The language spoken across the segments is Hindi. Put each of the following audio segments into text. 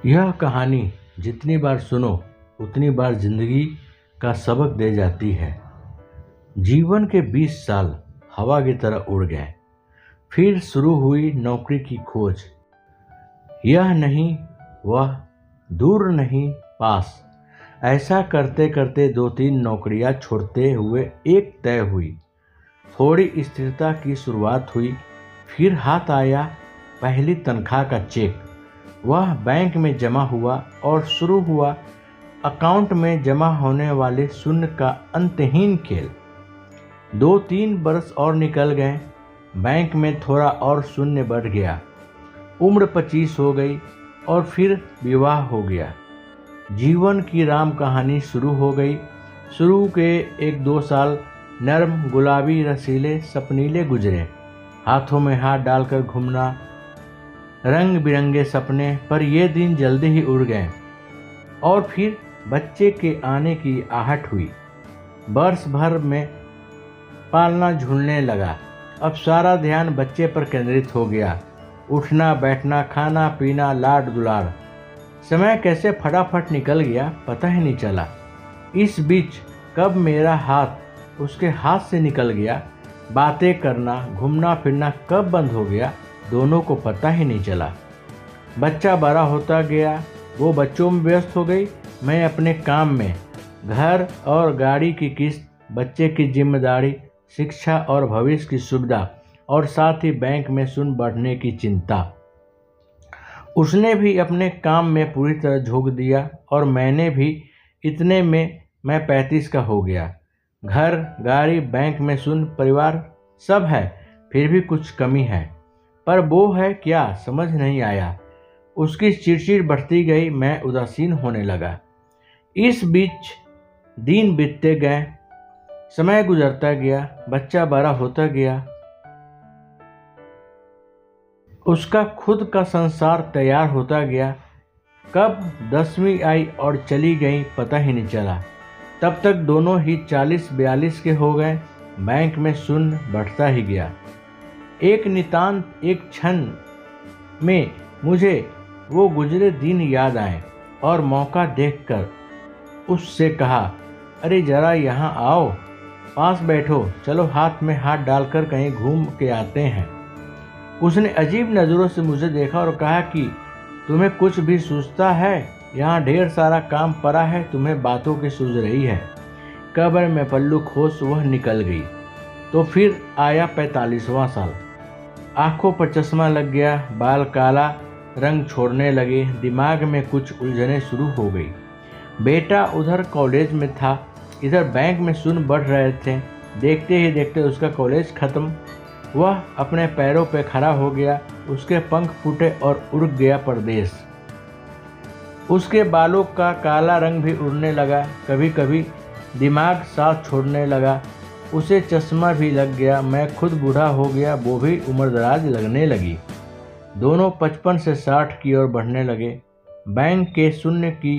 यह कहानी जितनी बार सुनो उतनी बार जिंदगी का सबक दे जाती है। जीवन के 20 साल हवा की तरह उड़ गए। फिर शुरू हुई नौकरी की खोज। यह नहीं वह, दूर नहीं पास। ऐसा करते करते 2-3 नौकरियां छोड़ते हुए एक तय हुई। थोड़ी स्थिरता की शुरुआत हुई। फिर हाथ आया पहली तनख्वाह का चेक। वह बैंक में जमा हुआ और शुरू हुआ अकाउंट में जमा होने वाले शून्य का अंतहीन खेल। 2-3 वर्ष और निकल गए। बैंक में थोड़ा और शून्य बढ़ गया। उम्र 25 हो गई और फिर विवाह हो गया। जीवन की राम कहानी शुरू हो गई। शुरू के 1-2 साल नरम, गुलाबी, रसीले, सपनीले गुजरे। हाथों में हाथ डालकर घूमना, रंग बिरंगे सपने, पर ये दिन जल्दी ही उड़ गए। और फिर बच्चे के आने की आहट हुई। वर्ष भर में पालना झूलने लगा। अब सारा ध्यान बच्चे पर केंद्रित हो गया। उठना बैठना, खाना पीना, लाड दुलार। समय कैसे फटाफट निकल गया पता ही नहीं चला। इस बीच कब मेरा हाथ उसके हाथ से निकल गया, बातें करना, घूमना फिरना कब बंद हो गया, दोनों को पता ही नहीं चला। बच्चा बड़ा होता गया, वो बच्चों में व्यस्त हो गई, मैं अपने काम में। घर और गाड़ी की किस्त, बच्चे की जिम्मेदारी, शिक्षा और भविष्य की सुविधा, और साथ ही बैंक में शून्य बढ़ने की चिंता। उसने भी अपने काम में पूरी तरह झोंक दिया और मैंने भी। इतने में मैं 35 का हो गया। घर, गाड़ी, बैंक में शून्य, परिवार सब है, फिर भी कुछ कमी है। पर वो है क्या, समझ नहीं आया। उसकी चिड़चिड़ बढ़ती गई, मैं उदासीन होने लगा। इस बीच दिन बीतते गए, समय गुजरता गया, बच्चा बड़ा होता गया। उसका खुद का संसार तैयार होता गया। कब 10वीं आई और चली गई पता ही नहीं चला। तब तक दोनों ही 40-42 के हो गए। बैंक में शून्य बढ़ता ही गया। एक क्षण में मुझे वो गुजरे दिन याद आए और मौका देखकर उससे कहा, अरे जरा यहाँ आओ, पास बैठो, चलो हाथ में हाथ डालकर कहीं घूम के आते हैं। उसने अजीब नज़रों से मुझे देखा और कहा कि तुम्हें कुछ भी सूझता है? यहाँ ढेर सारा काम पड़ा है, तुम्हें बातों की सूझ रही है। कब्र में पल्लू खोस वह निकल गई। तो फिर आया 45वां साल। आंखों पर चश्मा लग गया, बाल काला रंग छोड़ने लगे, दिमाग में कुछ उलझने शुरू हो गई। बेटा उधर कॉलेज में था, इधर बैंक में शून्य बढ़ रहे थे। देखते ही देखते उसका कॉलेज खत्म। वह अपने पैरों पे खड़ा हो गया, उसके पंख फूटे और उड़ गया परदेश। उसके बालों का काला रंग भी उड़ने लगा, कभी कभी दिमाग साथ छोड़ने लगा। उसे चश्मा भी लग गया। मैं खुद बूढ़ा हो गया, वो भी उम्रदराज लगने लगी। दोनों 55 से 60 की ओर बढ़ने लगे। बैंक के शून्य की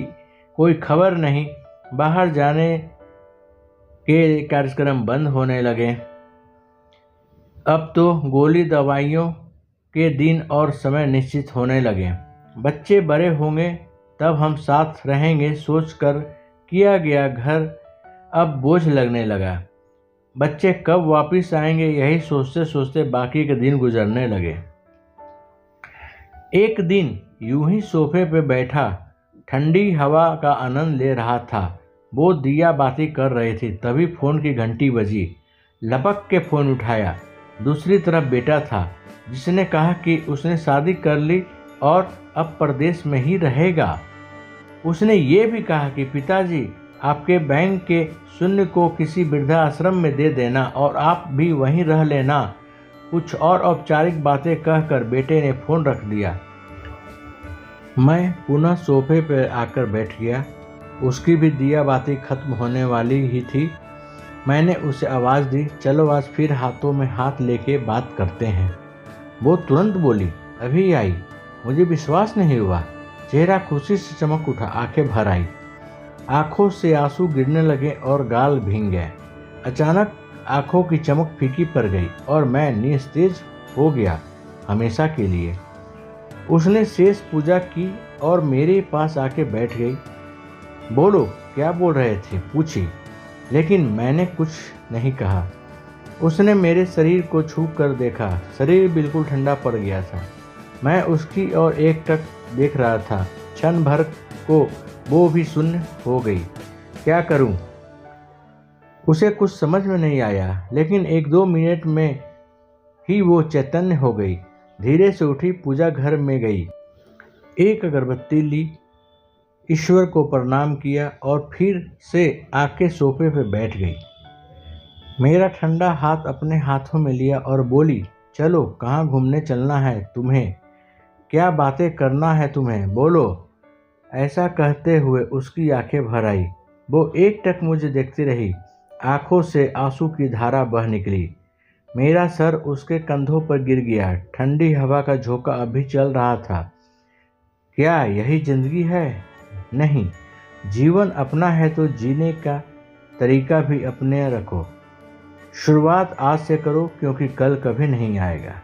कोई खबर नहीं। बाहर जाने के कार्यक्रम बंद होने लगे। अब तो गोली दवाइयों के दिन और समय निश्चित होने लगे। बच्चे बड़े होंगे तब हम साथ रहेंगे सोचकर किया गया घर अब बोझ लगने लगा। बच्चे कब वापस आएंगे, यही सोचते सोचते बाकी के दिन गुजरने लगे। एक दिन यूं ही सोफे पे बैठा ठंडी हवा का आनंद ले रहा था। वो दिया बाती कर रहे थे, तभी फ़ोन की घंटी बजी। लपक के फ़ोन उठाया। दूसरी तरफ बेटा था, जिसने कहा कि उसने शादी कर ली और अब परदेश में ही रहेगा। उसने ये भी कहा कि पिताजी आपके बैंक के शून्य को किसी वृद्धाश्रम में दे देना और आप भी वहीं रह लेना। कुछ और औपचारिक बातें कहकर बेटे ने फ़ोन रख दिया। मैं पुनः सोफे पर आकर बैठ गया। उसकी भी दिया बाती खत्म होने वाली ही थी। मैंने उसे आवाज़ दी, चलो आज फिर हाथों में हाथ लेके बात करते हैं। वो तुरंत बोली, अभी आई। मुझे विश्वास नहीं हुआ। चेहरा खुशी से चमक उठा, आंखें भर आई। आंखों से आंसू गिरने लगे और गाल भीग गए। अचानक आंखों की चमक फीकी पड़ गई और मैं निस्तेज हो गया हमेशा के लिए। उसने शेष पूजा की और मेरे पास आके बैठ गई। बोलो, क्या बोल रहे थे, पूछी, लेकिन मैंने कुछ नहीं कहा। उसने मेरे शरीर को छू कर देखा। शरीर बिल्कुल ठंडा पड़ गया था। मैं उसकी ओर एकटक देख रहा था। क्षण भर को वो भी शून्य हो गई। क्या करूं? उसे कुछ समझ में नहीं आया, लेकिन 1-2 मिनट में ही वो चैतन्य हो गई। धीरे से उठी, पूजा घर में गई, एक अगरबत्ती ली, ईश्वर को प्रणाम किया और फिर से आके सोफे पे बैठ गई। मेरा ठंडा हाथ अपने हाथों में लिया और बोली, चलो, कहाँ घूमने चलना है तुम्हें? क्या बातें करना है तुम्हें? बोलो। ऐसा कहते हुए उसकी आंखें भर आई। वो एकटक मुझे देखती रही। आंखों से आंसू की धारा बह निकली। मेरा सर उसके कंधों पर गिर गया। ठंडी हवा का झोंका अभी चल रहा था। क्या यही जिंदगी है? नहीं, जीवन अपना है तो जीने का तरीका भी अपने रखो। शुरुआत आज से करो, क्योंकि कल कभी नहीं आएगा।